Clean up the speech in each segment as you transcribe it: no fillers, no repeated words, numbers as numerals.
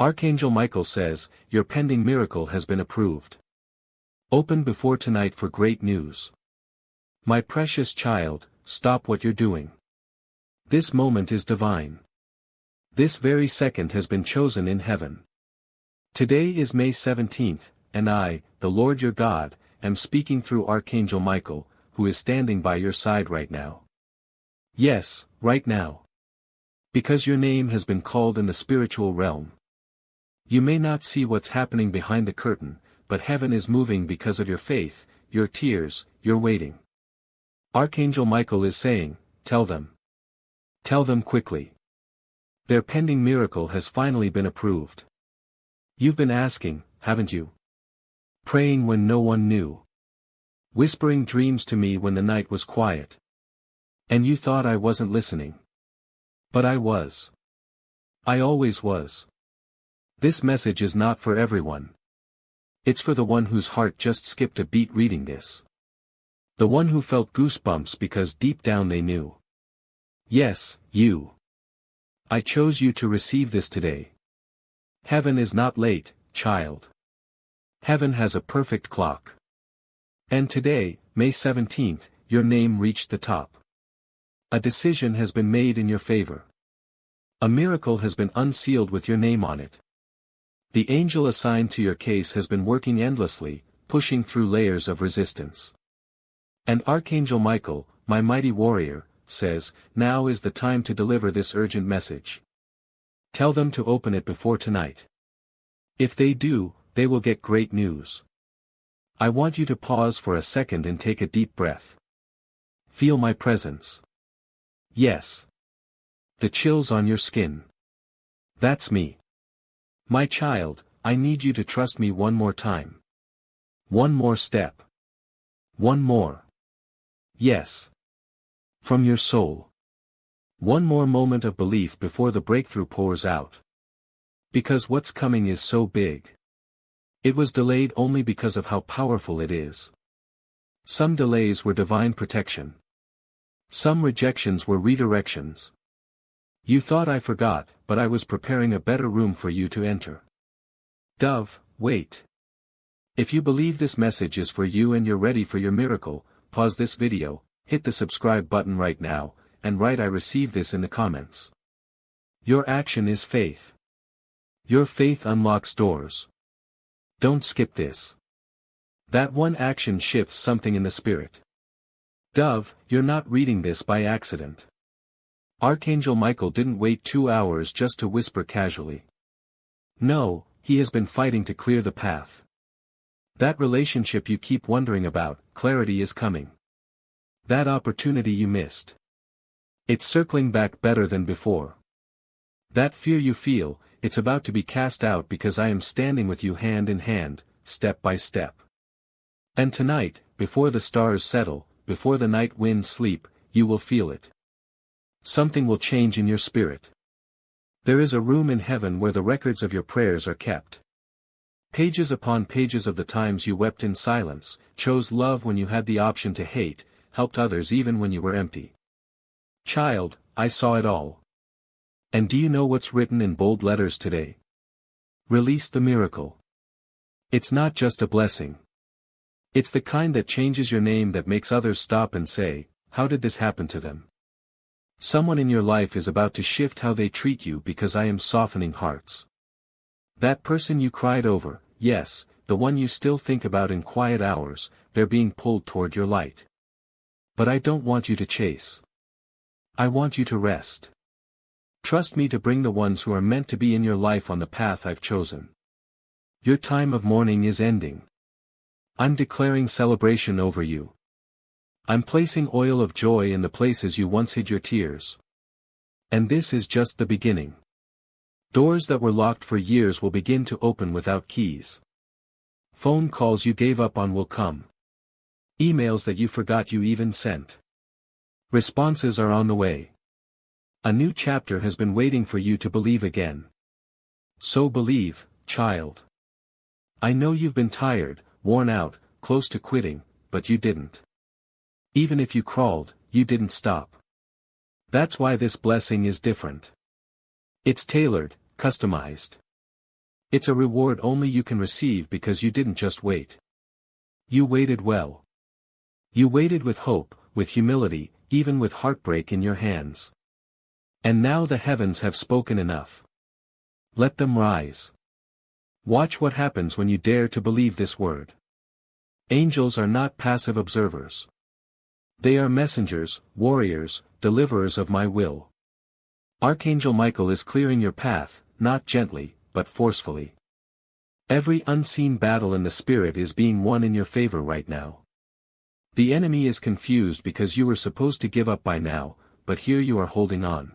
Archangel Michael says, your pending miracle has been approved. Open before tonight for great news. My precious child, stop what you're doing. This moment is divine. This very second has been chosen in heaven. Today is May 17th, and I, the Lord your God, am speaking through Archangel Michael, who is standing by your side right now. Yes, right now. Because your name has been called in the spiritual realm. You may not see what's happening behind the curtain, but heaven is moving because of your faith, your tears, your waiting. Archangel Michael is saying, tell them. Tell them quickly. Their pending miracle has finally been approved. You've been asking, haven't you? Praying when no one knew. Whispering dreams to me when the night was quiet. And you thought I wasn't listening. But I was. I always was. This message is not for everyone. It's for the one whose heart just skipped a beat reading this. The one who felt goosebumps because deep down they knew. Yes, you. I chose you to receive this today. Heaven is not late, child. Heaven has a perfect clock. And today, May 17th, your name reached the top. A decision has been made in your favor. A miracle has been unsealed with your name on it. The angel assigned to your case has been working endlessly, pushing through layers of resistance. And Archangel Michael, my mighty warrior, says, now is the time to deliver this urgent message. Tell them to open it before tonight. If they do, they will get great news. I want you to pause for a second and take a deep breath. Feel my presence. Yes. The chills on your skin. That's me. My child, I need you to trust me one more time. One more step. One more. Yes. From your soul. One more moment of belief before the breakthrough pours out. Because what's coming is so big. It was delayed only because of how powerful it is. Some delays were divine protection. Some rejections were redirections. You thought I forgot, but I was preparing a better room for you to enter. Dove, wait. If you believe this message is for you and you're ready for your miracle, pause this video, hit the subscribe button right now, and write I receive this in the comments. Your action is faith. Your faith unlocks doors. Don't skip this. That one action shifts something in the spirit. Dove, you're not reading this by accident. Archangel Michael didn't wait 2 hours just to whisper casually. No, he has been fighting to clear the path. That relationship you keep wondering about, clarity is coming. That opportunity you missed. It's circling back better than before. That fear you feel, it's about to be cast out because I am standing with you hand in hand, step by step. And tonight, before the stars settle, before the night winds sleep, you will feel it. Something will change in your spirit. There is a room in heaven where the records of your prayers are kept. Pages upon pages of the times you wept in silence, chose love when you had the option to hate, helped others even when you were empty. Child, I saw it all. And do you know what's written in bold letters today? Release the miracle. It's not just a blessing. It's the kind that changes your name that makes others stop and say, how did this happen to them? Someone in your life is about to shift how they treat you because I am softening hearts. That person you cried over, yes, the one you still think about in quiet hours, they're being pulled toward your light. But I don't want you to chase. I want you to rest. Trust me to bring the ones who are meant to be in your life on the path I've chosen. Your time of mourning is ending. I'm declaring celebration over you. I'm placing oil of joy in the places you once hid your tears. And this is just the beginning. Doors that were locked for years will begin to open without keys. Phone calls you gave up on will come. Emails that you forgot you even sent. Responses are on the way. A new chapter has been waiting for you to believe again. So believe, child. I know you've been tired, worn out, close to quitting, but you didn't. Even if you crawled, you didn't stop. That's why this blessing is different. It's tailored, customized. It's a reward only you can receive because you didn't just wait. You waited well. You waited with hope, with humility, even with heartbreak in your hands. And now the heavens have spoken enough. Let them rise. Watch what happens when you dare to believe this word. Angels are not passive observers. They are messengers, warriors, deliverers of my will. Archangel Michael is clearing your path, not gently, but forcefully. Every unseen battle in the spirit is being won in your favor right now. The enemy is confused because you were supposed to give up by now, but here you are holding on.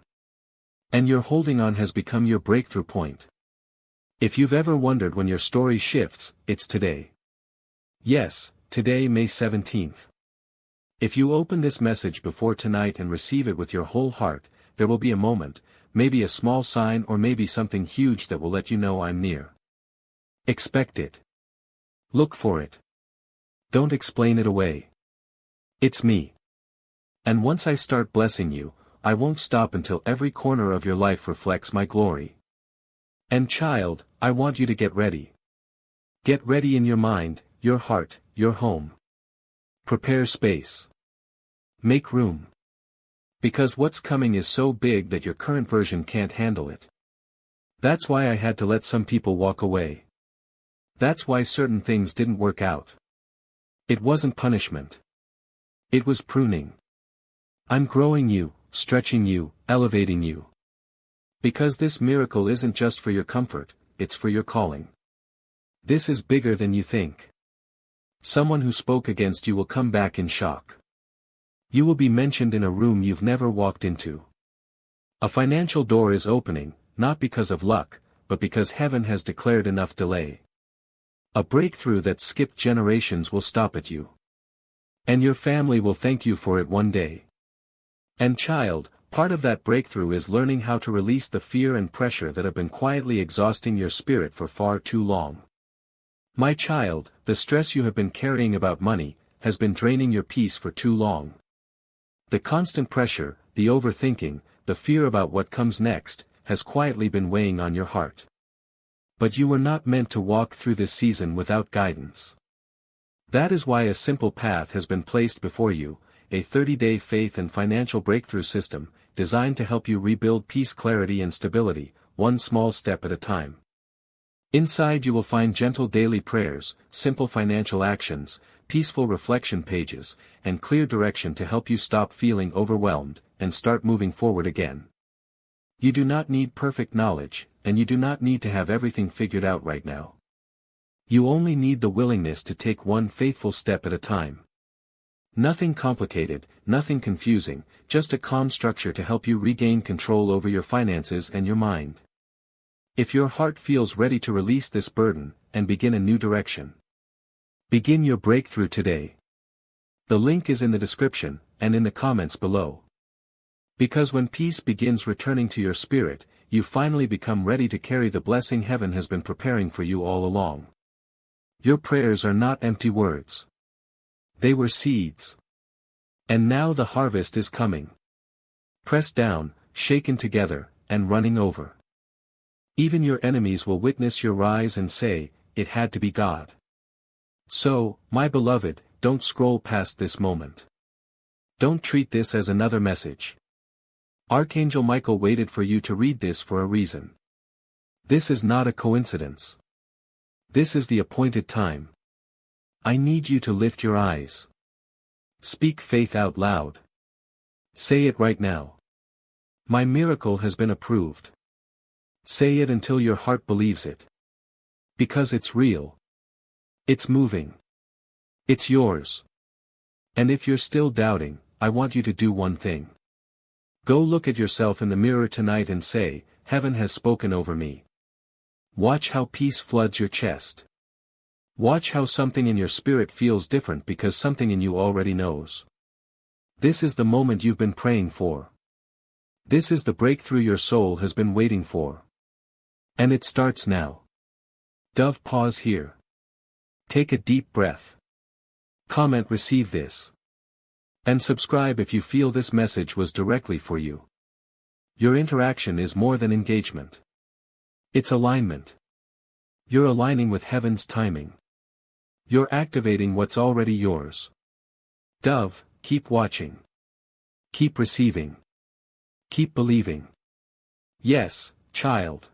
And your holding on has become your breakthrough point. If you've ever wondered when your story shifts, it's today. Yes, today, May 17th. If you open this message before tonight and receive it with your whole heart, there will be a moment, maybe a small sign or maybe something huge that will let you know I'm near. Expect it. Look for it. Don't explain it away. It's me. And once I start blessing you, I won't stop until every corner of your life reflects my glory. And child, I want you to get ready. Get ready in your mind, your heart, your home. Prepare space. Make room. Because what's coming is so big that your current version can't handle it. That's why I had to let some people walk away. That's why certain things didn't work out. It wasn't punishment. It was pruning. I'm growing you, stretching you, elevating you. Because this miracle isn't just for your comfort, it's for your calling. This is bigger than you think. Someone who spoke against you will come back in shock. You will be mentioned in a room you've never walked into. A financial door is opening, not because of luck, but because heaven has declared enough delay. A breakthrough that skipped generations will stop at you. And your family will thank you for it one day. And child, part of that breakthrough is learning how to release the fear and pressure that have been quietly exhausting your spirit for far too long. My child, the stress you have been carrying about money, has been draining your peace for too long. The constant pressure, the overthinking, the fear about what comes next, has quietly been weighing on your heart. But you were not meant to walk through this season without guidance. That is why a simple path has been placed before you, a 30-day faith and financial breakthrough system, designed to help you rebuild peace, clarity and stability, one small step at a time. Inside you will find gentle daily prayers, simple financial actions, peaceful reflection pages, and clear direction to help you stop feeling overwhelmed, and start moving forward again. You do not need perfect knowledge, and you do not need to have everything figured out right now. You only need the willingness to take one faithful step at a time. Nothing complicated, nothing confusing, just a calm structure to help you regain control over your finances and your mind. If your heart feels ready to release this burden, and begin a new direction, begin your breakthrough today. The link is in the description, and in the comments below. Because when peace begins returning to your spirit, you finally become ready to carry the blessing heaven has been preparing for you all along. Your prayers are not empty words. They were seeds. And now the harvest is coming. Pressed down, shaken together, and running over. Even your enemies will witness your rise and say, "It had to be God." So, my beloved, don't scroll past this moment. Don't treat this as another message. Archangel Michael waited for you to read this for a reason. This is not a coincidence. This is the appointed time. I need you to lift your eyes. Speak faith out loud. Say it right now. My miracle has been approved. Say it until your heart believes it. Because it's real. It's moving. It's yours. And if you're still doubting, I want you to do one thing. Go look at yourself in the mirror tonight and say, "Heaven has spoken over me." Watch how peace floods your chest. Watch how something in your spirit feels different because something in you already knows. This is the moment you've been praying for. This is the breakthrough your soul has been waiting for. And it starts now. Dove, pause here. Take a deep breath. Comment receive this. And subscribe if you feel this message was directly for you. Your interaction is more than engagement. It's alignment. You're aligning with heaven's timing. You're activating what's already yours. Dove, keep watching. Keep receiving. Keep believing. Yes, child.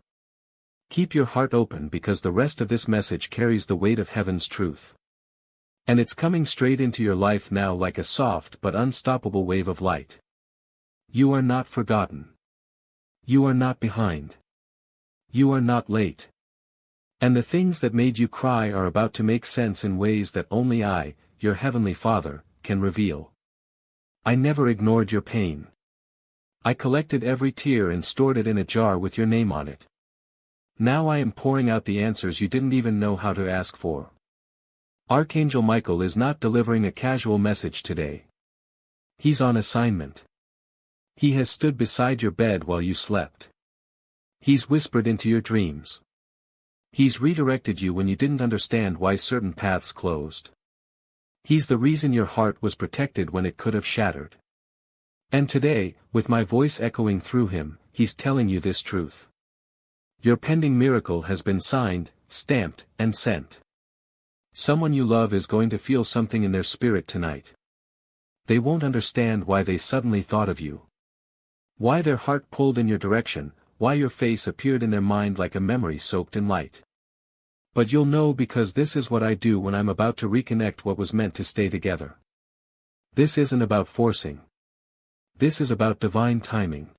Keep your heart open because the rest of this message carries the weight of heaven's truth. And it's coming straight into your life now like a soft but unstoppable wave of light. You are not forgotten. You are not behind. You are not late. And the things that made you cry are about to make sense in ways that only I, your Heavenly Father, can reveal. I never ignored your pain. I collected every tear and stored it in a jar with your name on it. Now I am pouring out the answers you didn't even know how to ask for. Archangel Michael is not delivering a casual message today. He's on assignment. He has stood beside your bed while you slept. He's whispered into your dreams. He's redirected you when you didn't understand why certain paths closed. He's the reason your heart was protected when it could have shattered. And today, with my voice echoing through him, he's telling you this truth. Your pending miracle has been signed, stamped, and sent. Someone you love is going to feel something in their spirit tonight. They won't understand why they suddenly thought of you. Why their heart pulled in your direction, why your face appeared in their mind like a memory soaked in light. But you'll know because this is what I do when I'm about to reconnect what was meant to stay together. This isn't about forcing. This is about divine timing.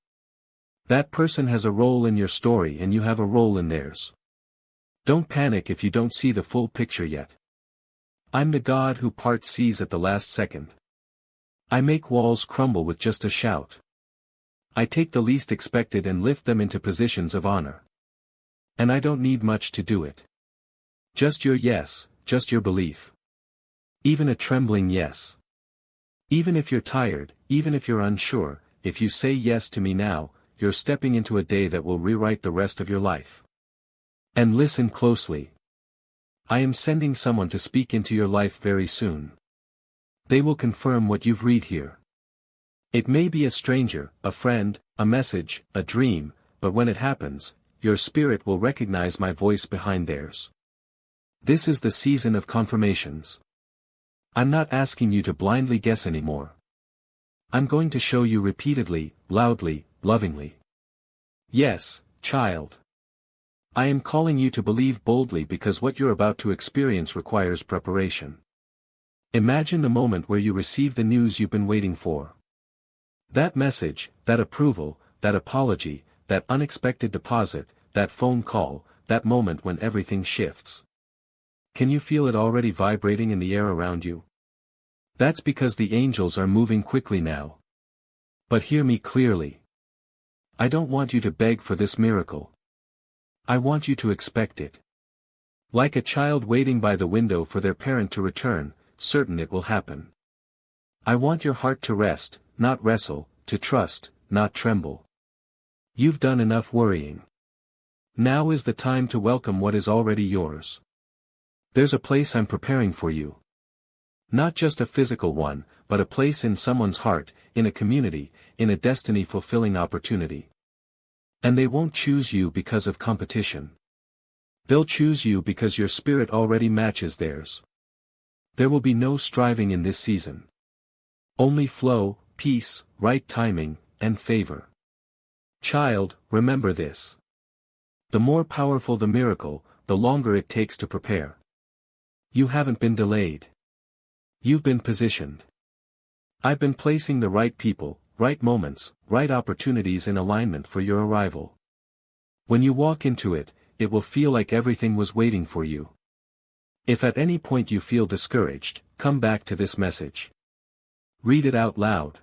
That person has a role in your story and you have a role in theirs. Don't panic if you don't see the full picture yet. I'm the God who parts seas at the last second. I make walls crumble with just a shout. I take the least expected and lift them into positions of honor. And I don't need much to do it. Just your yes, just your belief. Even a trembling yes. Even if you're tired, even if you're unsure, if you say yes to me now, you're stepping into a day that will rewrite the rest of your life. And listen closely. I am sending someone to speak into your life very soon. They will confirm what you've read here. It may be a stranger, a friend, a message, a dream, but when it happens, your spirit will recognize my voice behind theirs. This is the season of confirmations. I'm not asking you to blindly guess anymore. I'm going to show you repeatedly, loudly, lovingly. Yes, child. I am calling you to believe boldly because what you're about to experience requires preparation. Imagine the moment where you receive the news you've been waiting for. That message, that approval, that apology, that unexpected deposit, that phone call, that moment when everything shifts. Can you feel it already vibrating in the air around you? That's because the angels are moving quickly now. But hear me clearly. I don't want you to beg for this miracle. I want you to expect it. Like a child waiting by the window for their parent to return, certain it will happen. I want your heart to rest, not wrestle, to trust, not tremble. You've done enough worrying. Now is the time to welcome what is already yours. There's a place I'm preparing for you. Not just a physical one, but a place in someone's heart, in a community, in a destiny-fulfilling opportunity. And they won't choose you because of competition. They'll choose you because your spirit already matches theirs. There will be no striving in this season. Only flow, peace, right timing, and favor. Child, remember this. The more powerful the miracle, the longer it takes to prepare. You haven't been delayed. You've been positioned. I've been placing the right people, right moments, right opportunities in alignment for your arrival. When you walk into it, it will feel like everything was waiting for you. If at any point you feel discouraged, come back to this message. Read it out loud.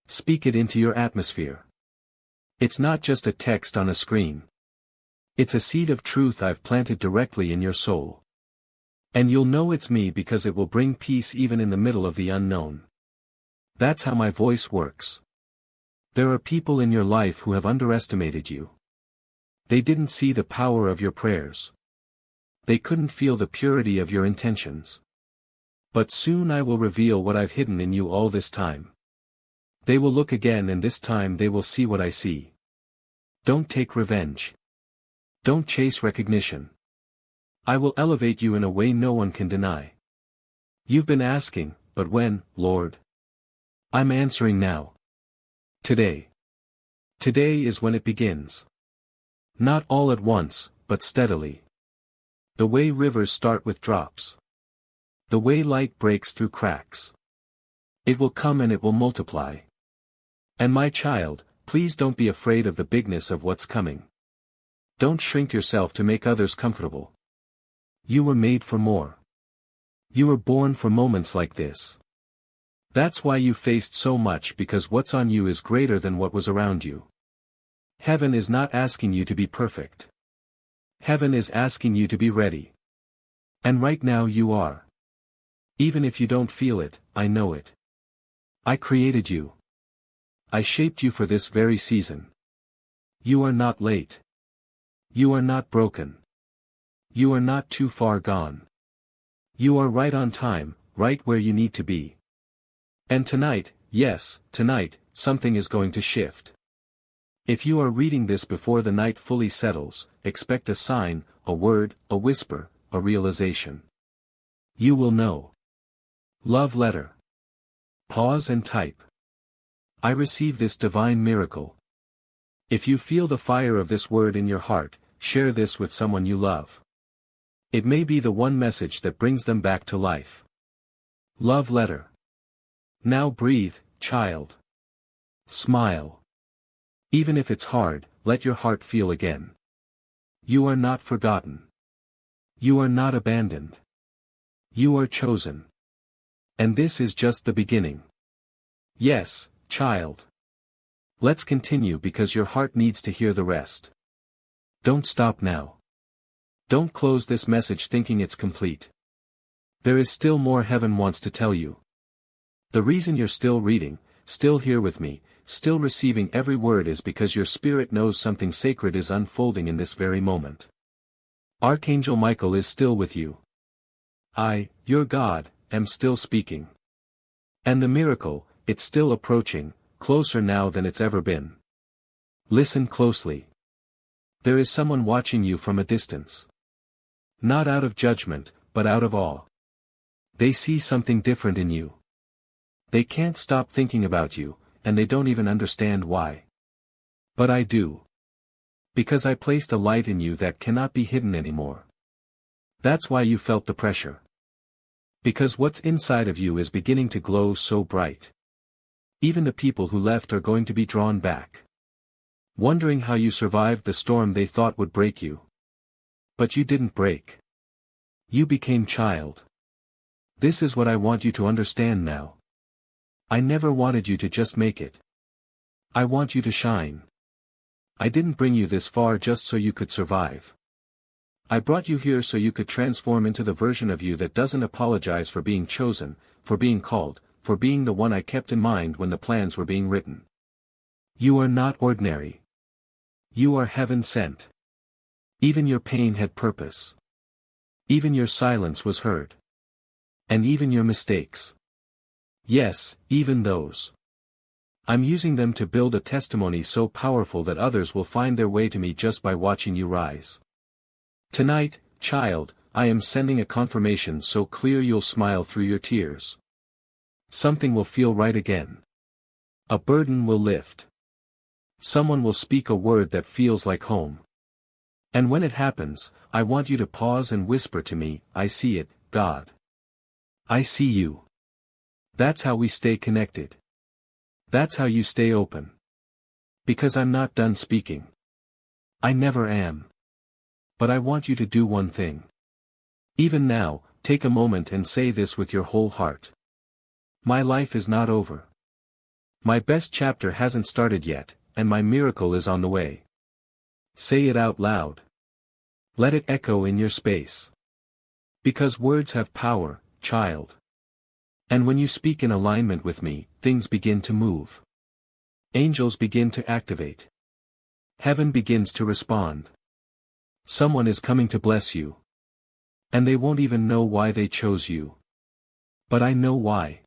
Speak it into your atmosphere. It's not just a text on a screen. It's a seed of truth I've planted directly in your soul. And you'll know it's me because it will bring peace even in the middle of the unknown. That's how my voice works. There are people in your life who have underestimated you. They didn't see the power of your prayers. They couldn't feel the purity of your intentions. But soon I will reveal what I've hidden in you all this time. They will look again and this time they will see what I see. Don't take revenge. Don't chase recognition. I will elevate you in a way no one can deny. You've been asking, but when, Lord? I'm answering now. Today. Today is when it begins. Not all at once, but steadily. The way rivers start with drops. The way light breaks through cracks. It will come and it will multiply. And my child, please don't be afraid of the bigness of what's coming. Don't shrink yourself to make others comfortable. You were made for more. You were born for moments like this. That's why you faced so much, because what's on you is greater than what was around you. Heaven is not asking you to be perfect. Heaven is asking you to be ready. And right now you are. Even if you don't feel it, I know it. I created you. I shaped you for this very season. You are not late. You are not broken. You are not too far gone. You are right on time, right where you need to be. And tonight, yes, tonight, something is going to shift. If you are reading this before the night fully settles, expect a sign, a word, a whisper, a realization. You will know. Love letter. Pause and type. I receive this divine miracle. If you feel the fire of this word in your heart, share this with someone you love. It may be the one message that brings them back to life. Love letter. Now breathe, child. Smile. Even if it's hard, let your heart feel again. You are not forgotten. You are not abandoned. You are chosen. And this is just the beginning. Yes, child. Let's continue, because your heart needs to hear the rest. Don't stop now. Don't close this message thinking it's complete. There is still more heaven wants to tell you. The reason you're still reading, still here with me, still receiving every word is because your spirit knows something sacred is unfolding in this very moment. Archangel Michael is still with you. I, your God, am still speaking. And the miracle, it's still approaching, closer now than it's ever been. Listen closely. There is someone watching you from a distance. Not out of judgment, but out of awe. They see something different in you. They can't stop thinking about you, and they don't even understand why. But I do. Because I placed a light in you that cannot be hidden anymore. That's why you felt the pressure. Because what's inside of you is beginning to glow so bright. Even the people who left are going to be drawn back. Wondering how you survived the storm they thought would break you. But you didn't break. You became child. This is what I want you to understand now. I never wanted you to just make it. I want you to shine. I didn't bring you this far just so you could survive. I brought you here so you could transform into the version of you that doesn't apologize for being chosen, for being called, for being the one I kept in mind when the plans were being written. You are not ordinary. You are heaven sent. Even your pain had purpose. Even your silence was heard. And even your mistakes. Yes, even those. I'm using them to build a testimony so powerful that others will find their way to me just by watching you rise. Tonight, child, I am sending a confirmation so clear you'll smile through your tears. Something will feel right again. A burden will lift. Someone will speak a word that feels like home. And when it happens, I want you to pause and whisper to me, I see it, God. I see you. That's how we stay connected. That's how you stay open. Because I'm not done speaking. I never am. But I want you to do one thing. Even now, take a moment and say this with your whole heart. My life is not over. My best chapter hasn't started yet, and my miracle is on the way. Say it out loud. Let it echo in your space. Because words have power, child. And when you speak in alignment with me, things begin to move. Angels begin to activate. Heaven begins to respond. Someone is coming to bless you. And they won't even know why they chose you. But I know why.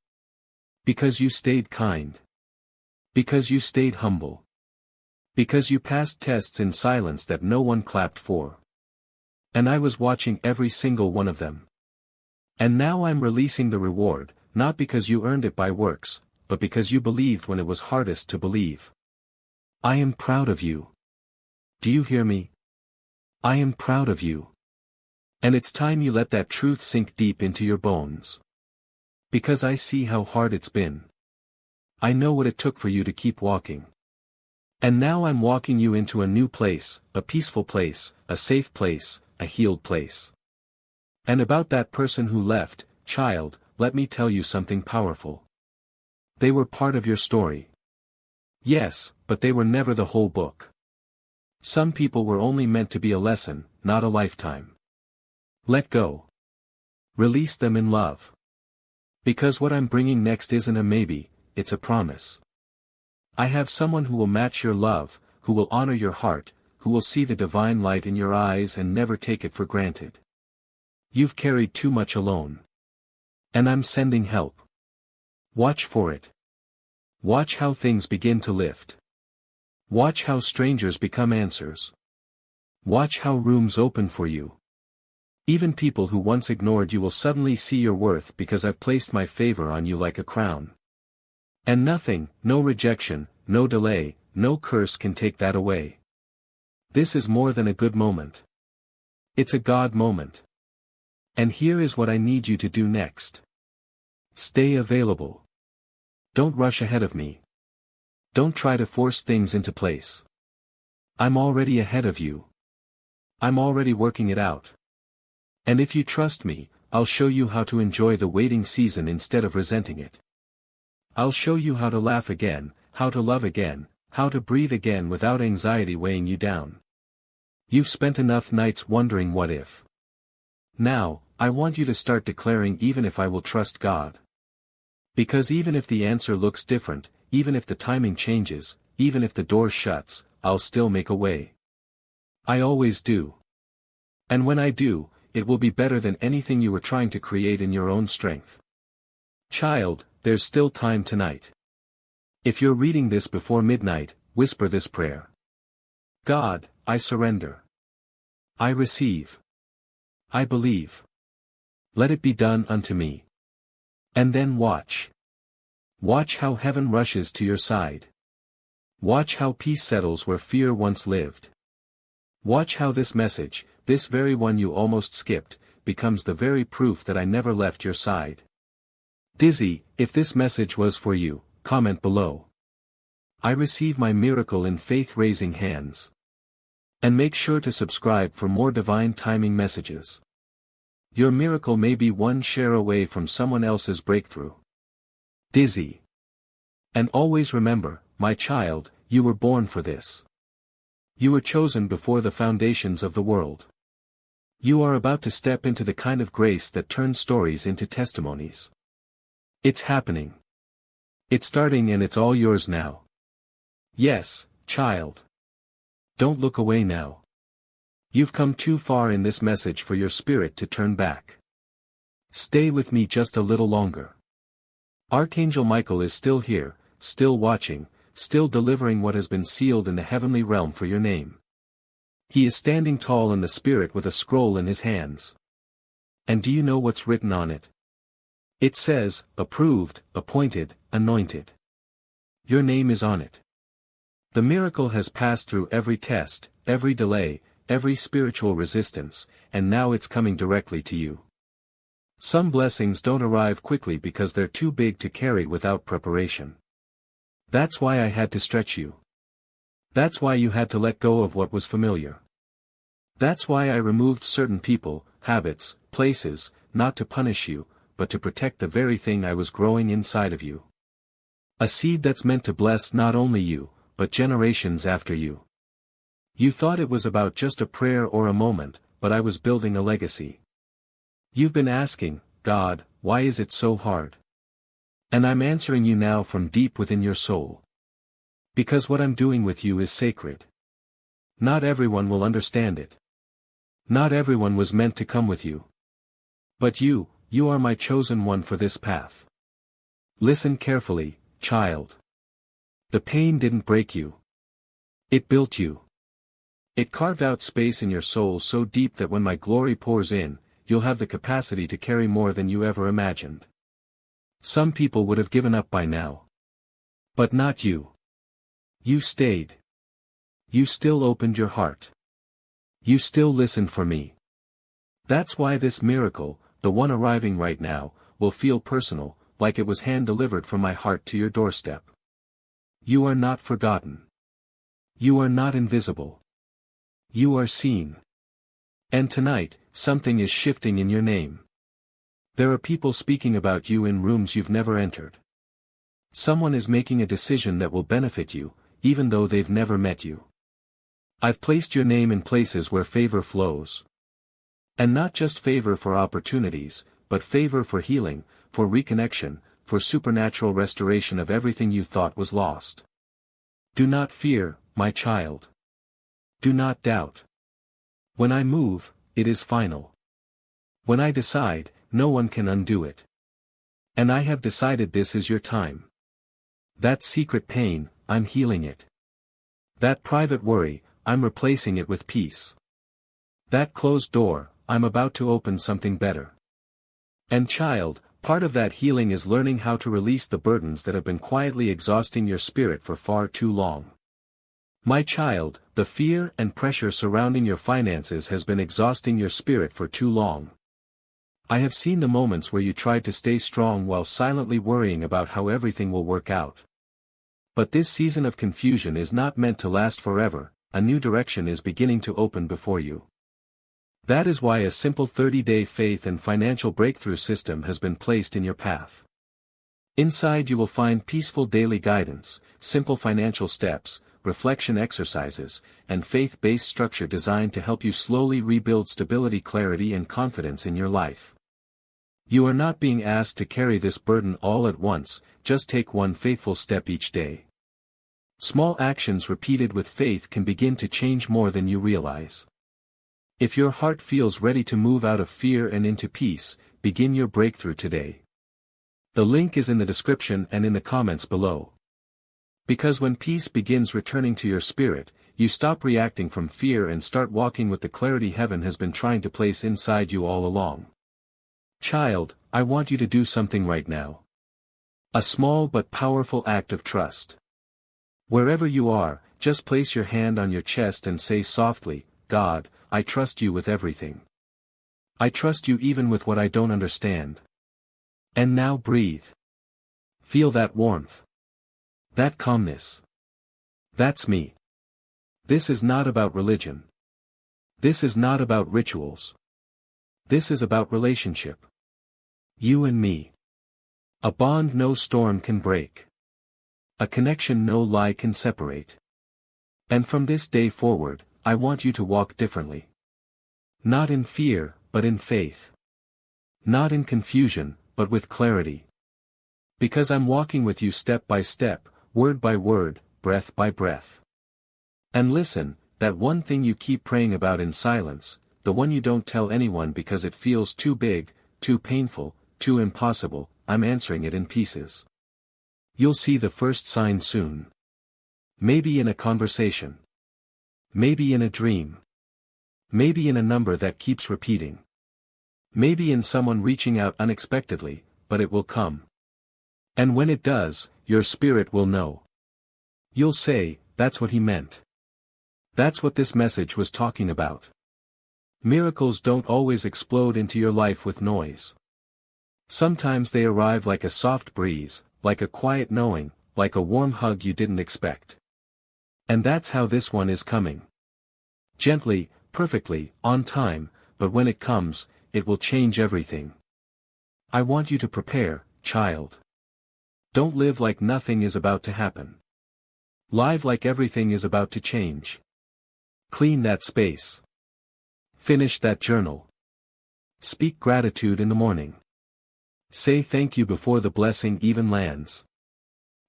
Because you stayed kind. Because you stayed humble. Because you passed tests in silence that no one clapped for. And I was watching every single one of them. And now I'm releasing the reward, not because you earned it by works, but because you believed when it was hardest to believe. I am proud of you. Do you hear me? I am proud of you. And it's time you let that truth sink deep into your bones. Because I see how hard it's been. I know what it took for you to keep walking. And now I'm walking you into a new place, a peaceful place, a safe place, a healed place. And about that person who left, child, let me tell you something powerful. They were part of your story. Yes, but they were never the whole book. Some people were only meant to be a lesson, not a lifetime. Let go. Release them in love. Because what I'm bringing next isn't a maybe, it's a promise. I have someone who will match your love, who will honor your heart, who will see the divine light in your eyes and never take it for granted. You've carried too much alone. And I'm sending help. Watch for it. Watch how things begin to lift. Watch how strangers become answers. Watch how rooms open for you. Even people who once ignored you will suddenly see your worth because I've placed my favor on you like a crown. And nothing, no rejection, no delay, no curse can take that away. This is more than a good moment. It's a God moment. And here is what I need you to do next. Stay available. Don't rush ahead of me. Don't try to force things into place. I'm already ahead of you. I'm already working it out. And if you trust me, I'll show you how to enjoy the waiting season instead of resenting it. I'll show you how to laugh again, how to love again, how to breathe again without anxiety weighing you down. You've spent enough nights wondering what if. Now, I want you to start declaring even if I will trust God. Because even if the answer looks different, even if the timing changes, even if the door shuts, I'll still make a way. I always do. And when I do, it will be better than anything you were trying to create in your own strength. Child, there's still time tonight. If you're reading this before midnight, whisper this prayer. God, I surrender. I receive. I believe. Let it be done unto me. And then watch. Watch how heaven rushes to your side. Watch how peace settles where fear once lived. Watch how this message, this very one you almost skipped, becomes the very proof that I never left your side. Dizzy, if this message was for you, comment below. I receive my miracle in faith-raising hands. And make sure to subscribe for more divine timing messages. Your miracle may be one share away from someone else's breakthrough. Dizzy. And always remember, my child, you were born for this. You were chosen before the foundations of the world. You are about to step into the kind of grace that turns stories into testimonies. It's happening. It's starting and it's all yours now. Yes, child. Don't look away now. You've come too far in this message for your spirit to turn back. Stay with me just a little longer. Archangel Michael is still here, still watching, still delivering what has been sealed in the heavenly realm for your name. He is standing tall in the spirit with a scroll in his hands. And do you know what's written on it? It says, approved, appointed, anointed. Your name is on it. The miracle has passed through every test, every delay, every spiritual resistance, and now it's coming directly to you. Some blessings don't arrive quickly because they're too big to carry without preparation. That's why I had to stretch you. That's why you had to let go of what was familiar. That's why I removed certain people, habits, places, not to punish you, but to protect the very thing I was growing inside of you. A seed that's meant to bless not only you, but generations after you. You thought it was about just a prayer or a moment, but I was building a legacy. You've been asking, God, why is it so hard? And I'm answering you now from deep within your soul. Because what I'm doing with you is sacred. Not everyone will understand it. Not everyone was meant to come with you. But you are my chosen one for this path. Listen carefully, child. The pain didn't break you. It built you. It carved out space in your soul so deep that when my glory pours in, you'll have the capacity to carry more than you ever imagined. Some people would have given up by now. But not you. You stayed. You still opened your heart. You still listened for me. That's why this miracle, the one arriving right now, will feel personal, like it was hand-delivered from my heart to your doorstep. You are not forgotten. You are not invisible. You are seen. And tonight, something is shifting in your name. There are people speaking about you in rooms you've never entered. Someone is making a decision that will benefit you, even though they've never met you. I've placed your name in places where favor flows. And not just favor for opportunities, but favor for healing, for reconnection, for supernatural restoration of everything you thought was lost. Do not fear, my child. Do not doubt. When I move, it is final. When I decide, no one can undo it. And I have decided this is your time. That secret pain, I'm healing it. That private worry, I'm replacing it with peace. That closed door, I'm about to open something better. And child, part of that healing is learning how to release the burdens that have been quietly exhausting your spirit for far too long. My child, the fear and pressure surrounding your finances has been exhausting your spirit for too long. I have seen the moments where you tried to stay strong while silently worrying about how everything will work out. But this season of confusion is not meant to last forever, a new direction is beginning to open before you. That is why a simple 30-day faith and financial breakthrough system has been placed in your path. Inside you will find peaceful daily guidance, simple financial steps, reflection exercises, and faith-based structure designed to help you slowly rebuild stability, clarity, and confidence in your life. You are not being asked to carry this burden all at once, just take one faithful step each day. Small actions repeated with faith can begin to change more than you realize. If your heart feels ready to move out of fear and into peace, begin your breakthrough today. The link is in the description and in the comments below. Because when peace begins returning to your spirit, you stop reacting from fear and start walking with the clarity heaven has been trying to place inside you all along. Child, I want you to do something right now. A small but powerful act of trust. Wherever you are, just place your hand on your chest and say softly, God, I trust you with everything. I trust you even with what I don't understand. And now breathe. Feel that warmth. That calmness. That's me. This is not about religion. This is not about rituals. This is about relationship. You and me. A bond no storm can break. A connection no lie can separate. And from this day forward, I want you to walk differently. Not in fear, but in faith. Not in confusion, but with clarity. Because I'm walking with you step by step, word by word, breath by breath. And listen, that one thing you keep praying about in silence, the one you don't tell anyone because it feels too big, too painful, too impossible, I'm answering it in pieces. You'll see the first sign soon. Maybe in a conversation. Maybe in a dream. Maybe in a number that keeps repeating. Maybe in someone reaching out unexpectedly, but it will come. And when it does, your spirit will know. You'll say, that's what he meant. That's what this message was talking about. Miracles don't always explode into your life with noise. Sometimes they arrive like a soft breeze, like a quiet knowing, like a warm hug you didn't expect. And that's how this one is coming. Gently, perfectly, on time, but when it comes, it will change everything. I want you to prepare, child. Don't live like nothing is about to happen. Live like everything is about to change. Clean that space. Finish that journal. Speak gratitude in the morning. Say thank you before the blessing even lands.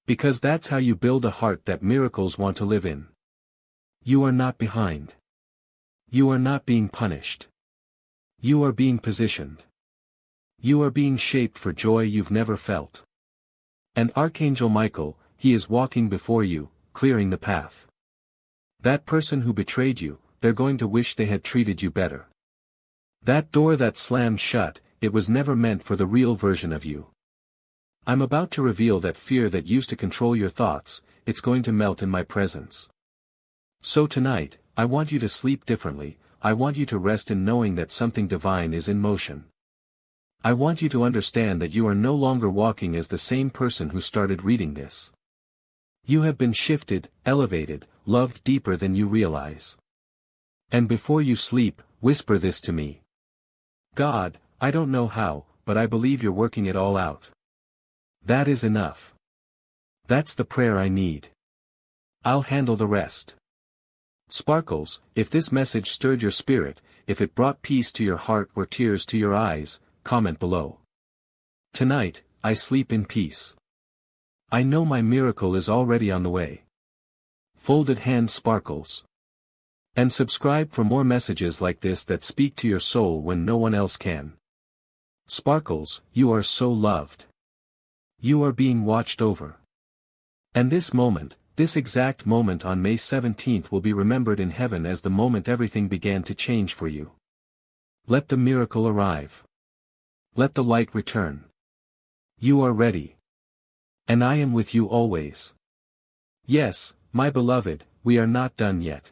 Because that's how you build a heart that miracles want to live in. You are not behind. You are not being punished. You are being positioned. You are being shaped for joy you've never felt. And Archangel Michael, he is walking before you, clearing the path. That person who betrayed you, they're going to wish they had treated you better. That door that slammed shut, it was never meant for the real version of you. I'm about to reveal that fear that used to control your thoughts, it's going to melt in my presence. So tonight, I want you to sleep differently, I want you to rest in knowing that something divine is in motion. I want you to understand that you are no longer walking as the same person who started reading this. You have been shifted, elevated, loved deeper than you realize. And before you sleep, whisper this to me. God, I don't know how, but I believe you're working it all out. That is enough. That's the prayer I need. I'll handle the rest. Sparkles, if this message stirred your spirit, if it brought peace to your heart or tears to your eyes, comment below. Tonight, I sleep in peace. I know my miracle is already on the way. Folded hands sparkles. And subscribe for more messages like this that speak to your soul when no one else can. Sparkles, you are so loved. You are being watched over. And this moment, this exact moment on May 17th will be remembered in heaven as the moment everything began to change for you. Let the miracle arrive. Let the light return. You are ready. And I am with you always. Yes, my beloved, we are not done yet.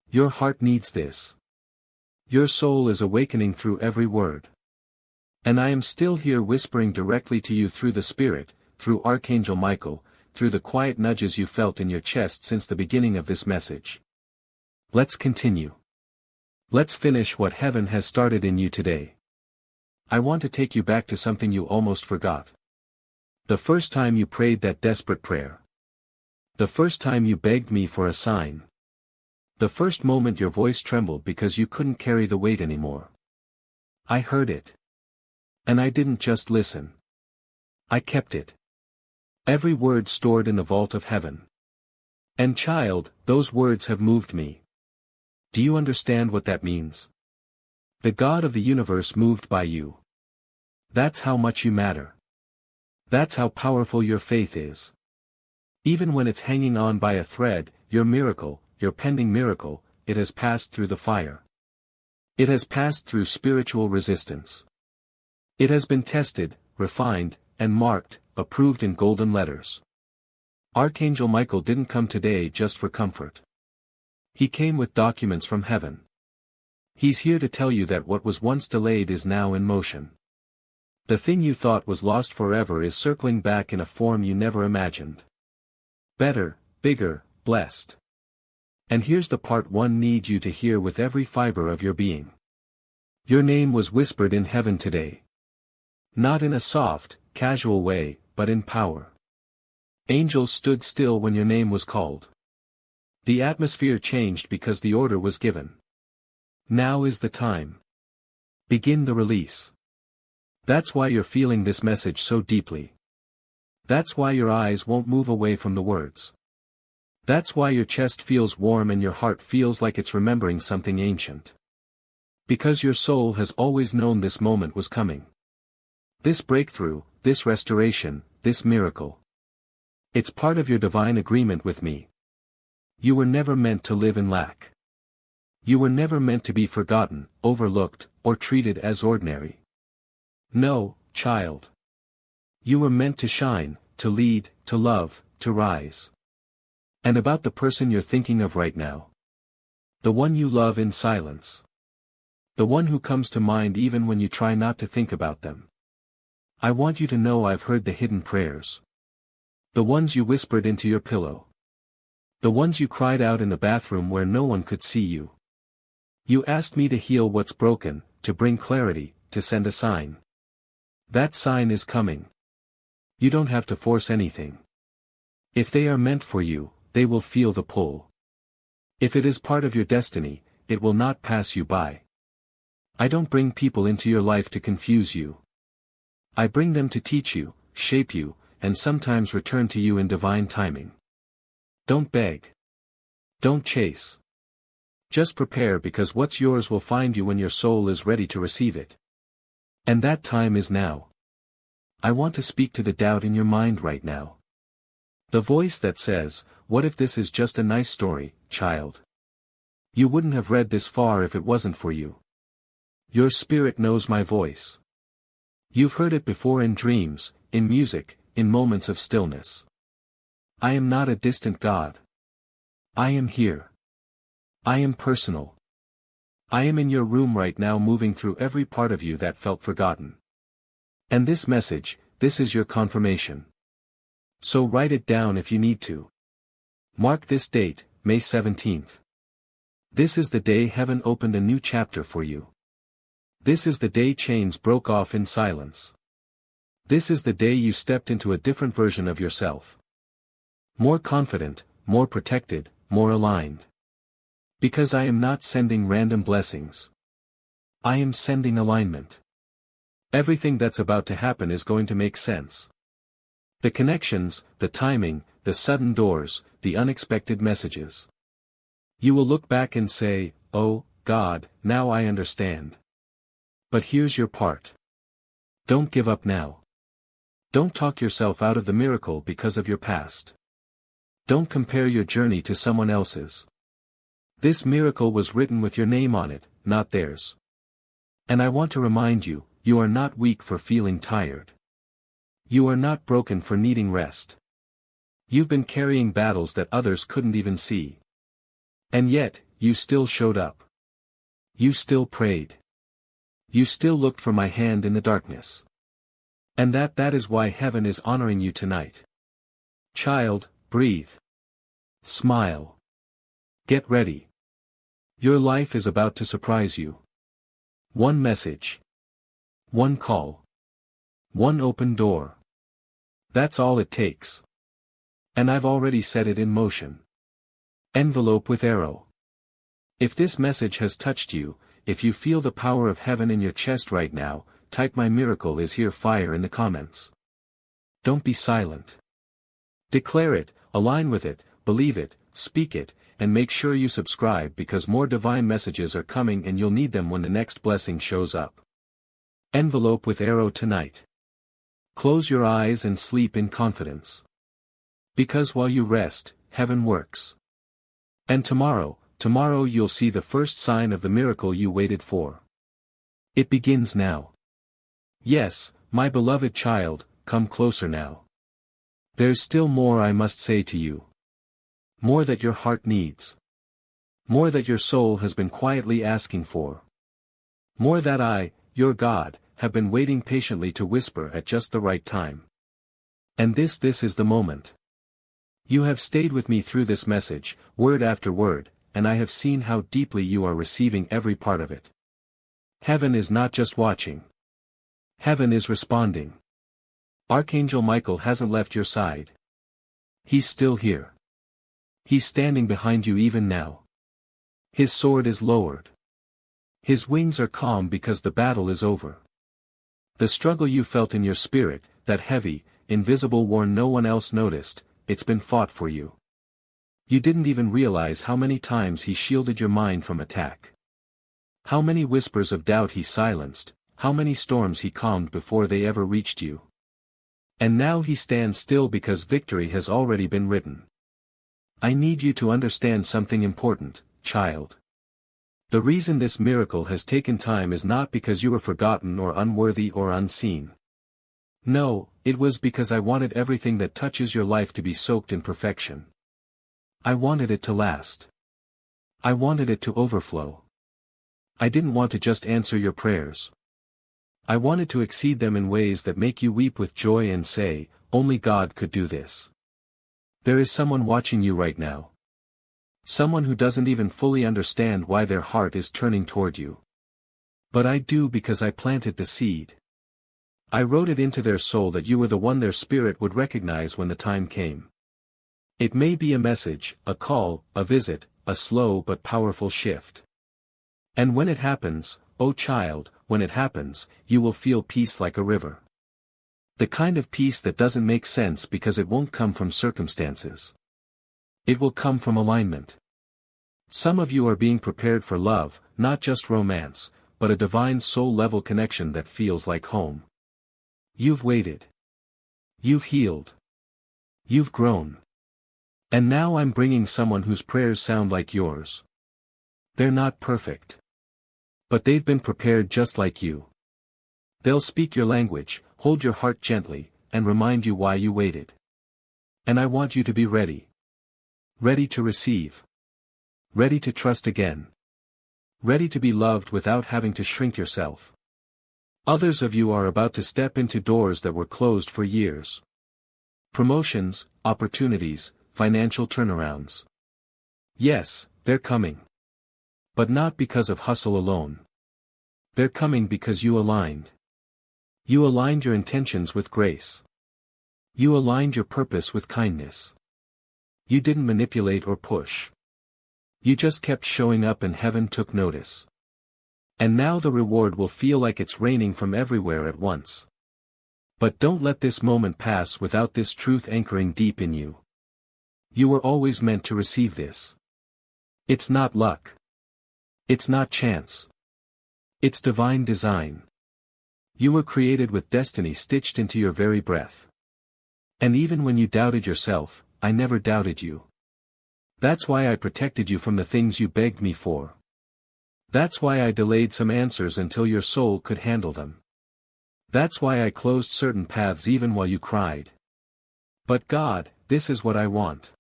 Your heart needs this. Your soul is awakening through every word. And I am still here whispering directly to you through the Spirit, through Archangel Michael, through the quiet nudges you felt in your chest since the beginning of this message. Let's continue. Let's finish what heaven has started in you today. I want to take you back to something you almost forgot. The first time you prayed that desperate prayer. The first time you begged me for a sign. The first moment your voice trembled because you couldn't carry the weight anymore. I heard it. And I didn't just listen. I kept it. Every word stored in the vault of heaven. And child, those words have moved me. Do you understand what that means? The God of the universe moved by you. That's how much you matter. That's how powerful your faith is. Even when it's hanging on by a thread, your miracle, your pending miracle, it has passed through the fire. It has passed through spiritual resistance. It has been tested, refined, and marked, approved in golden letters. Archangel Michael didn't come today just for comfort. He came with documents from heaven. He's here to tell you that what was once delayed is now in motion. The thing you thought was lost forever is circling back in a form you never imagined. Better, bigger, blessed. And here's the part one need you to hear with every fiber of your being. Your name was whispered in heaven today. Not in a soft, casual way, but in power. Angels stood still when your name was called. The atmosphere changed because the order was given. Now is the time. Begin the release. That's why you're feeling this message so deeply. That's why your eyes won't move away from the words. That's why your chest feels warm and your heart feels like it's remembering something ancient. Because your soul has always known this moment was coming. This breakthrough, this restoration, this miracle. It's part of your divine agreement with me. You were never meant to live in lack. You were never meant to be forgotten, overlooked, or treated as ordinary. No, child. You were meant to shine, to lead, to love, to rise. And about the person you're thinking of right now. The one you love in silence. The one who comes to mind even when you try not to think about them. I want you to know I've heard the hidden prayers. The ones you whispered into your pillow. The ones you cried out in the bathroom where no one could see you. You asked me to heal what's broken, to bring clarity, to send a sign. That sign is coming. You don't have to force anything. If they are meant for you, they will feel the pull. If it is part of your destiny, it will not pass you by. I don't bring people into your life to confuse you. I bring them to teach you, shape you, and sometimes return to you in divine timing. Don't beg. Don't chase. Just prepare because what's yours will find you when your soul is ready to receive it. And that time is now. I want to speak to the doubt in your mind right now. The voice that says, what if this is just a nice story, child? You wouldn't have read this far if it wasn't for you. Your spirit knows my voice. You've heard it before in dreams, in music, in moments of stillness. I am not a distant God. I am here. I am personal. I am in your room right now, moving through every part of you that felt forgotten. And this message, this is your confirmation. So write it down if you need to. Mark this date, May 17th. This is the day heaven opened a new chapter for you. This is the day chains broke off in silence. This is the day you stepped into a different version of yourself. More confident, more protected, more aligned. Because I am not sending random blessings. I am sending alignment. Everything that's about to happen is going to make sense. The connections, the timing, the sudden doors, the unexpected messages. You will look back and say, "Oh, God, now I understand." But here's your part. Don't give up now. Don't talk yourself out of the miracle because of your past. Don't compare your journey to someone else's. This miracle was written with your name on it, not theirs. And I want to remind you, you are not weak for feeling tired. You are not broken for needing rest. You've been carrying battles that others couldn't even see. And yet, you still showed up. You still prayed. You still looked for my hand in the darkness. And that is why heaven is honoring you tonight. Child, breathe. Smile. Get ready. Your life is about to surprise you. One message. One call. One open door. That's all it takes. And I've already set it in motion. Envelope with arrow. If this message has touched you, if you feel the power of heaven in your chest right now, type "My miracle is here" fire in the comments. Don't be silent. Declare it, align with it, believe it, speak it, and make sure you subscribe because more divine messages are coming and you'll need them when the next blessing shows up. Envelope with arrow tonight. Close your eyes and sleep in confidence. Because while you rest, heaven works. And tomorrow you'll see the first sign of the miracle you waited for. It begins now. Yes, my beloved child, come closer now. There's still more I must say to you. More that your heart needs. More that your soul has been quietly asking for. More that I, your God, have been waiting patiently to whisper at just the right time. And this is the moment. You have stayed with me through this message, word after word, and I have seen how deeply you are receiving every part of it. Heaven is not just watching. Heaven is responding. Archangel Michael hasn't left your side. He's still here. He's standing behind you even now. His sword is lowered. His wings are calm because the battle is over. The struggle you felt in your spirit, that heavy, invisible war no one else noticed, it's been fought for you. You didn't even realize how many times he shielded your mind from attack. How many whispers of doubt he silenced, how many storms he calmed before they ever reached you. And now he stands still because victory has already been written. I need you to understand something important, child. The reason this miracle has taken time is not because you were forgotten or unworthy or unseen. No, it was because I wanted everything that touches your life to be soaked in perfection. I wanted it to last. I wanted it to overflow. I didn't want to just answer your prayers. I wanted to exceed them in ways that make you weep with joy and say, "Only God could do this." There is someone watching you right now. Someone who doesn't even fully understand why their heart is turning toward you. But I do because I planted the seed. I wrote it into their soul that you were the one their spirit would recognize when the time came. It may be a message, a call, a visit, a slow but powerful shift. And when it happens, oh child, when it happens, you will feel peace like a river. The kind of peace that doesn't make sense because it won't come from circumstances. It will come from alignment. Some of you are being prepared for love, not just romance, but a divine soul-level connection that feels like home. You've waited. You've healed. You've grown. And now I'm bringing someone whose prayers sound like yours. They're not perfect. But they've been prepared just like you. They'll speak your language, hold your heart gently, and remind you why you waited. And I want you to be ready. Ready to receive. Ready to trust again. Ready to be loved without having to shrink yourself. Others of you are about to step into doors that were closed for years. Promotions, opportunities, financial turnarounds. Yes, they're coming. But not because of hustle alone. They're coming because you aligned. You aligned your intentions with grace. You aligned your purpose with kindness. You didn't manipulate or push. You just kept showing up and heaven took notice. And now the reward will feel like it's raining from everywhere at once. But don't let this moment pass without this truth anchoring deep in you. You were always meant to receive this. It's not luck. It's not chance. It's divine design. You were created with destiny stitched into your very breath. And even when you doubted yourself, I never doubted you. That's why I protected you from the things you begged me for. That's why I delayed some answers until your soul could handle them. That's why I closed certain paths even while you cried. But God, this is what I want.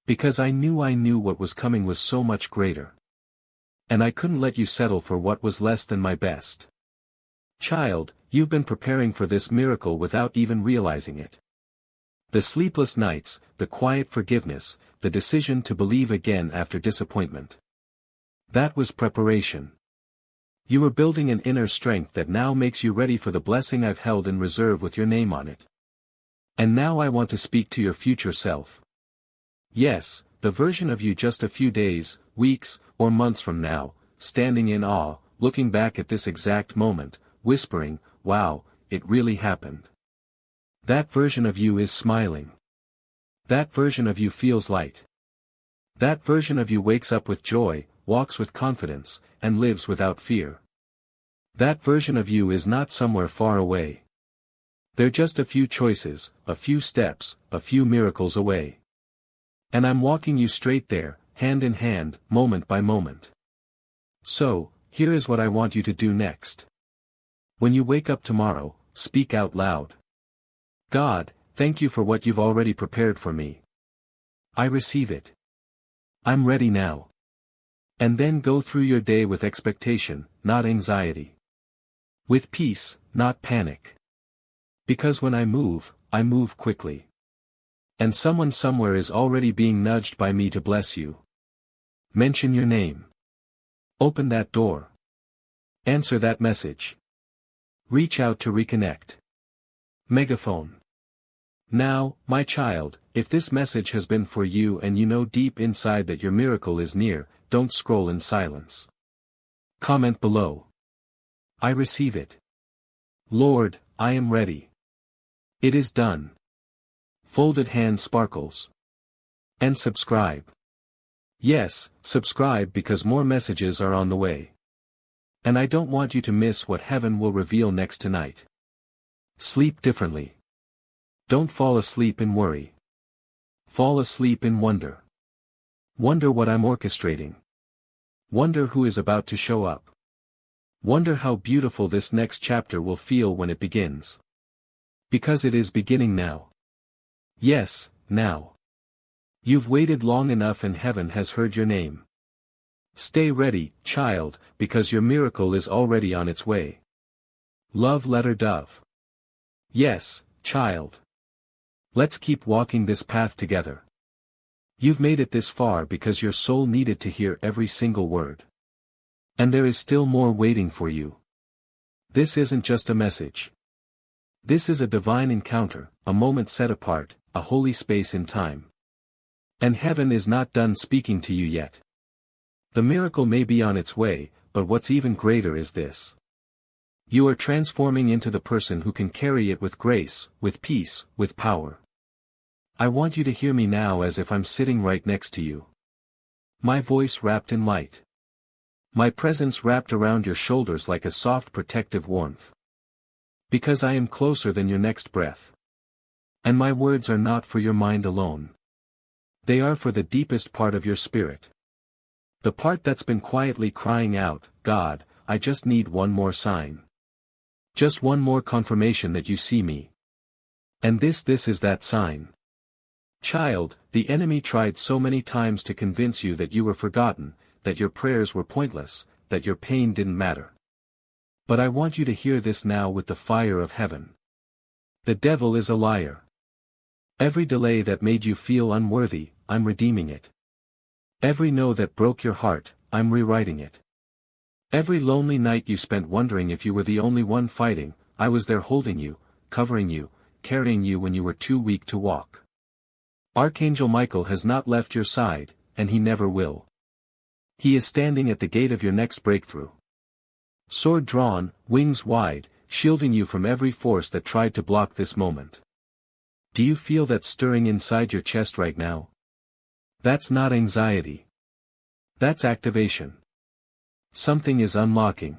Because I knew what was coming was so much greater. And I couldn't let you settle for what was less than my best. Child, you've been preparing for this miracle without even realizing it. The sleepless nights, the quiet forgiveness, the decision to believe again after disappointment. That was preparation. You were building an inner strength that now makes you ready for the blessing I've held in reserve with your name on it. And now I want to speak to your future self. Yes, the version of you just a few days, weeks, or months from now, standing in awe, looking back at this exact moment, whispering, wow, it really happened. That version of you is smiling. That version of you feels light. That version of you wakes up with joy, walks with confidence, and lives without fear. That version of you is not somewhere far away. They're just a few choices, a few steps, a few miracles away. And I'm walking you straight there, hand in hand, moment by moment. So, here is what I want you to do next. When you wake up tomorrow, speak out loud. God, thank you for what you've already prepared for me. I receive it. I'm ready now. And then go through your day with expectation, not anxiety. With peace, not panic. Because when I move quickly. And someone somewhere is already being nudged by me to bless you. Mention your name. Open that door. Answer that message. Reach out to reconnect. Megaphone. Now, my child, if this message has been for you and you know deep inside that your miracle is near, don't scroll in silence. Comment below. I receive it. Lord, I am ready. It is done. Folded hand sparkles. And subscribe. Yes, subscribe because more messages are on the way. And I don't want you to miss what heaven will reveal next tonight. Sleep differently. Don't fall asleep in worry. Fall asleep in wonder. Wonder what I'm orchestrating. Wonder who is about to show up. Wonder how beautiful this next chapter will feel when it begins. Because it is beginning now. Yes, now. You've waited long enough and heaven has heard your name. Stay ready, child, because your miracle is already on its way. Love letter Dove. Yes, child. Let's keep walking this path together. You've made it this far because your soul needed to hear every single word. And there is still more waiting for you. This isn't just a message. This is a divine encounter, a moment set apart, a holy space in time. And heaven is not done speaking to you yet. The miracle may be on its way, but what's even greater is this. You are transforming into the person who can carry it with grace, with peace, with power. I want you to hear me now as if I'm sitting right next to you. My voice wrapped in light. My presence wrapped around your shoulders like a soft protective warmth. Because I am closer than your next breath. And my words are not for your mind alone. They are for the deepest part of your spirit. The part that's been quietly crying out, God, I just need one more sign. Just one more confirmation that you see me. And this is that sign. Child, the enemy tried so many times to convince you that you were forgotten, that your prayers were pointless, that your pain didn't matter. But I want you to hear this now with the fire of heaven. The devil is a liar. Every delay that made you feel unworthy, I'm redeeming it. Every no that broke your heart, I'm rewriting it. Every lonely night you spent wondering if you were the only one fighting, I was there holding you, covering you, carrying you when you were too weak to walk. Archangel Michael has not left your side, and he never will. He is standing at the gate of your next breakthrough. Sword drawn, wings wide, shielding you from every force that tried to block this moment. Do you feel that stirring inside your chest right now? That's not anxiety. That's activation. Something is unlocking.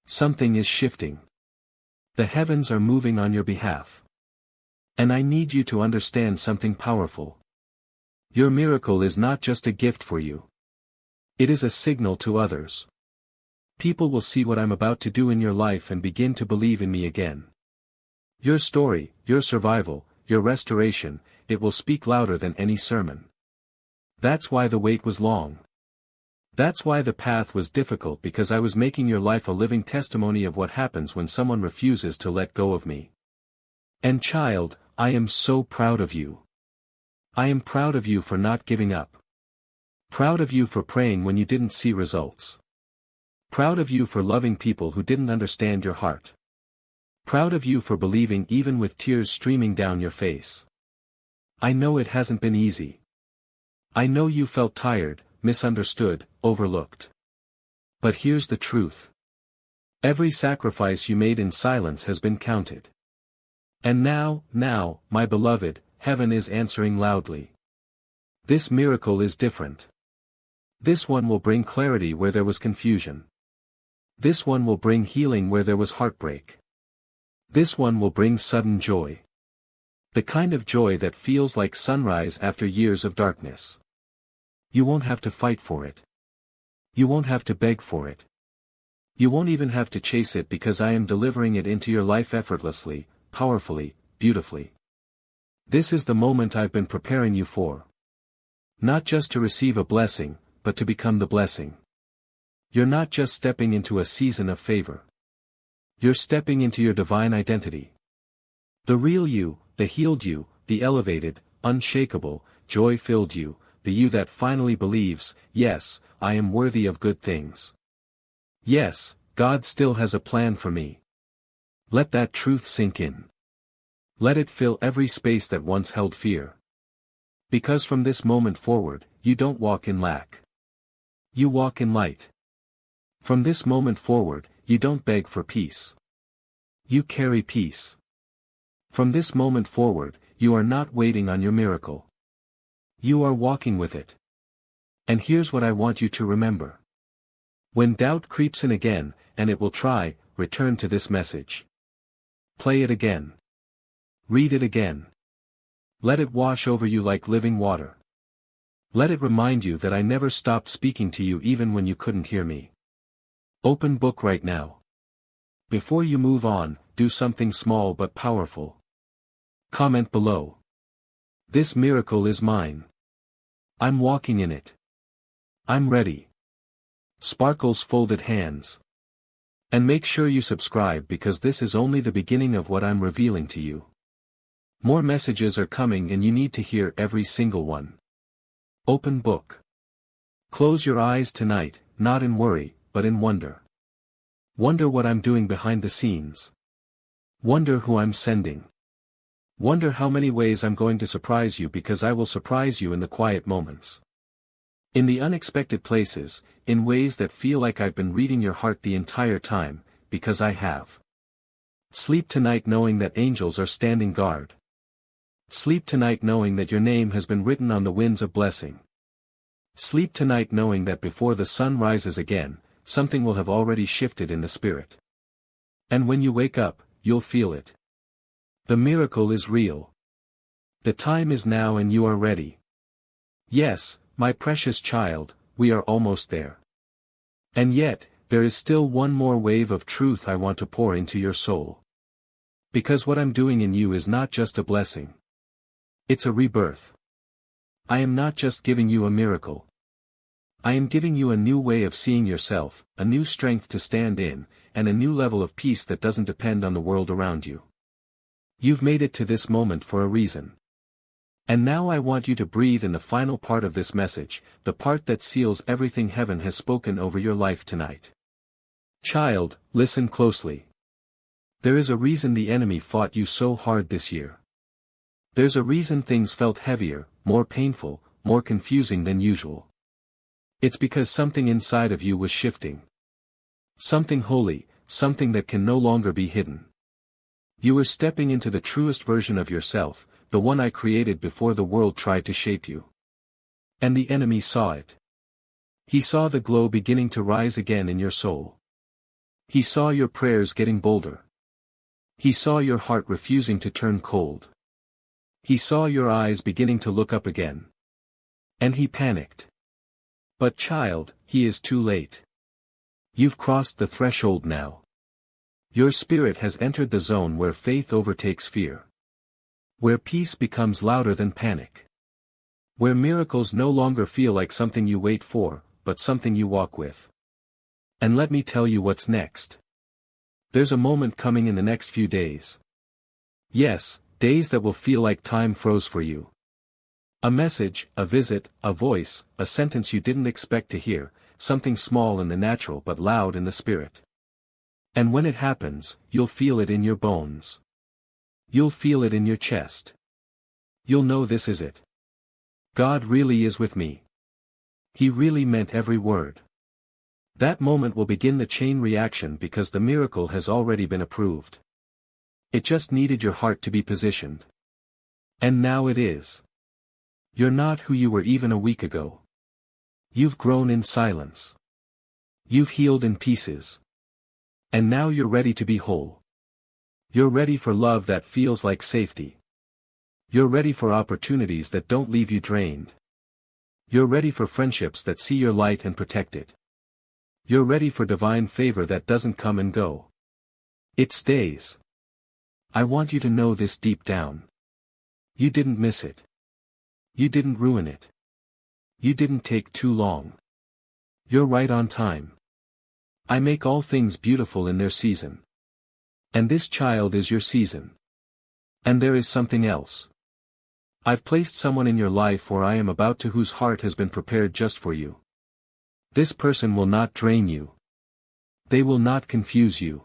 Something is shifting. The heavens are moving on your behalf. And I need you to understand something powerful. Your miracle is not just a gift for you. It is a signal to others. People will see what I'm about to do in your life and begin to believe in me again. Your story, your survival, your restoration, it will speak louder than any sermon. That's why the wait was long. That's why the path was difficult, because I was making your life a living testimony of what happens when someone refuses to let go of me. And child, I am so proud of you. I am proud of you for not giving up. Proud of you for praying when you didn't see results. Proud of you for loving people who didn't understand your heart. Proud of you for believing even with tears streaming down your face. I know it hasn't been easy. I know you felt tired, misunderstood, overlooked. But here's the truth. Every sacrifice you made in silence has been counted. And now, my beloved, heaven is answering loudly. This miracle is different. This one will bring clarity where there was confusion. This one will bring healing where there was heartbreak. This one will bring sudden joy. The kind of joy that feels like sunrise after years of darkness. You won't have to fight for it. You won't have to beg for it. You won't even have to chase it, because I am delivering it into your life effortlessly, powerfully, beautifully. This is the moment I've been preparing you for. Not just to receive a blessing, but to become the blessing. You're not just stepping into a season of favor. You're stepping into your divine identity. The real you, the healed you, the elevated, unshakable, joy-filled you, the you that finally believes, yes, I am worthy of good things. Yes, God still has a plan for me. Let that truth sink in. Let it fill every space that once held fear. Because from this moment forward, you don't walk in lack. You walk in light. From this moment forward, you don't beg for peace. You carry peace. From this moment forward, you are not waiting on your miracle. You are walking with it. And here's what I want you to remember. When doubt creeps in again, and it will try, return to this message. Play it again. Read it again. Let it wash over you like living water. Let it remind you that I never stopped speaking to you even when you couldn't hear me. Open book right now. Before you move on, do something small but powerful. Comment below. This miracle is mine. I'm walking in it. I'm ready. Sparkles folded hands. And make sure you subscribe, because this is only the beginning of what I'm revealing to you. More messages are coming and you need to hear every single one. Open book. Close your eyes tonight, not in worry, but in wonder. Wonder what I'm doing behind the scenes. Wonder who I'm sending. Wonder how many ways I'm going to surprise you, because I will surprise you in the quiet moments. In the unexpected places, in ways that feel like I've been reading your heart the entire time, because I have. Sleep tonight knowing that angels are standing guard. Sleep tonight knowing that your name has been written on the winds of blessing. Sleep tonight knowing that before the sun rises again, something will have already shifted in the spirit. And when you wake up, you'll feel it. The miracle is real. The time is now and you are ready. Yes, my precious child, we are almost there. And yet, there is still one more wave of truth I want to pour into your soul. Because what I'm doing in you is not just a blessing. It's a rebirth. I am not just giving you a miracle. I am giving you a new way of seeing yourself, a new strength to stand in, and a new level of peace that doesn't depend on the world around you. You've made it to this moment for a reason. And now I want you to breathe in the final part of this message, the part that seals everything heaven has spoken over your life tonight. Child, listen closely. There is a reason the enemy fought you so hard this year. There's a reason things felt heavier, more painful, more confusing than usual. It's because something inside of you was shifting. Something holy, something that can no longer be hidden. You were stepping into the truest version of yourself, the one I created before the world tried to shape you. And the enemy saw it. He saw the glow beginning to rise again in your soul. He saw your prayers getting bolder. He saw your heart refusing to turn cold. He saw your eyes beginning to look up again. And he panicked. But child, he is too late. You've crossed the threshold now. Your spirit has entered the zone where faith overtakes fear. Where peace becomes louder than panic. Where miracles no longer feel like something you wait for, but something you walk with. And let me tell you what's next. There's a moment coming in the next few days. Yes, days that will feel like time froze for you. A message, a visit, a voice, a sentence you didn't expect to hear, something small in the natural but loud in the spirit. And when it happens, you'll feel it in your bones. You'll feel it in your chest. You'll know this is it. God really is with me. He really meant every word. That moment will begin the chain reaction because the miracle has already been approved. It just needed your heart to be positioned. And now it is. You're not who you were even a week ago. You've grown in silence. You've healed in pieces. And now you're ready to be whole. You're ready for love that feels like safety. You're ready for opportunities that don't leave you drained. You're ready for friendships that see your light and protect it. You're ready for divine favor that doesn't come and go. It stays. I want you to know this deep down. You didn't miss it. You didn't ruin it. You didn't take too long. You're right on time. I make all things beautiful in their season. And this child is your season. And there is something else. I've placed someone in your life where I am about to whose heart has been prepared just for you. This person will not drain you. They will not confuse you.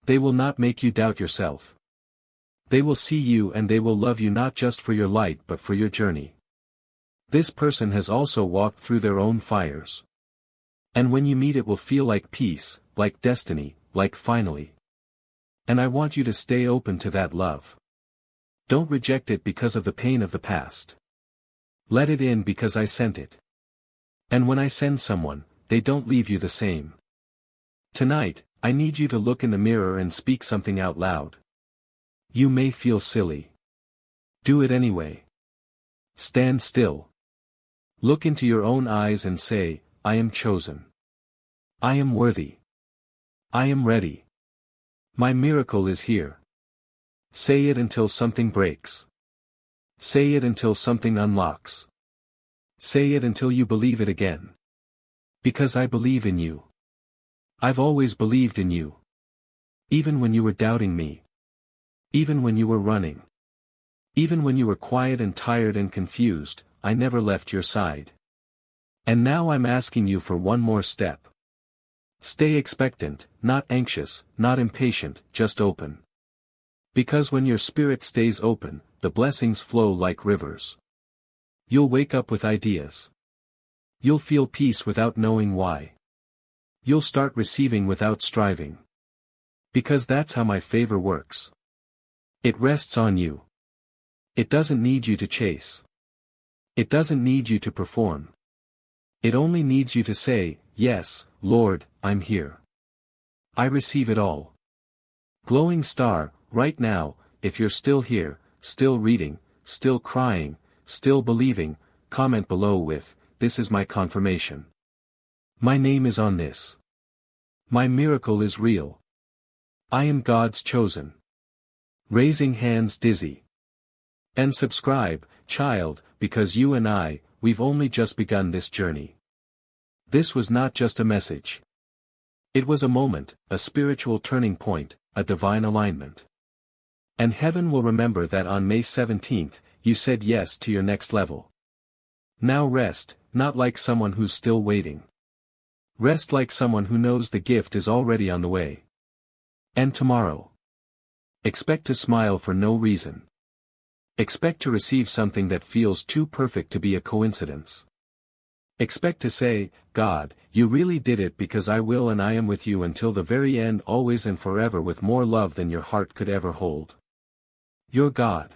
They will not make you doubt yourself. They will see you and they will love you not just for your light but for your journey. This person has also walked through their own fires. And when you meet it will feel like peace, like destiny, like finally. And I want you to stay open to that love. Don't reject it because of the pain of the past. Let it in because I sent it. And when I send someone, they don't leave you the same. Tonight, I need you to look in the mirror and speak something out loud. You may feel silly. Do it anyway. Stand still. Look into your own eyes and say, I am chosen. I am worthy. I am ready. My miracle is here. Say it until something breaks. Say it until something unlocks. Say it until you believe it again. Because I believe in you. I've always believed in you. Even when you were doubting me. Even when you were running. Even when you were quiet and tired and confused, I never left your side. And now I'm asking you for one more step. Stay expectant, not anxious, not impatient, just open. Because when your spirit stays open, the blessings flow like rivers. You'll wake up with ideas. You'll feel peace without knowing why. You'll start receiving without striving. Because that's how my favor works. It rests on you. It doesn't need you to chase. It doesn't need you to perform. It only needs you to say, yes, Lord, I'm here. I receive it all. Glowing star, right now, if you're still here, still reading, still crying, still believing, comment below with, this is my confirmation. My name is on this. My miracle is real. I am God's chosen. Raising hands dizzy. And subscribe, child, because you and we've only just begun this journey. This was not just a message. It was a moment, a spiritual turning point, a divine alignment. And heaven will remember that on May 17th, you said yes to your next level. Now rest, not like someone who's still waiting. Rest like someone who knows the gift is already on the way. And tomorrow. Expect to smile for no reason. Expect to receive something that feels too perfect to be a coincidence. Expect to say, God, you really did it because I will and I am with you until the very end always and forever with more love than your heart could ever hold. Your God.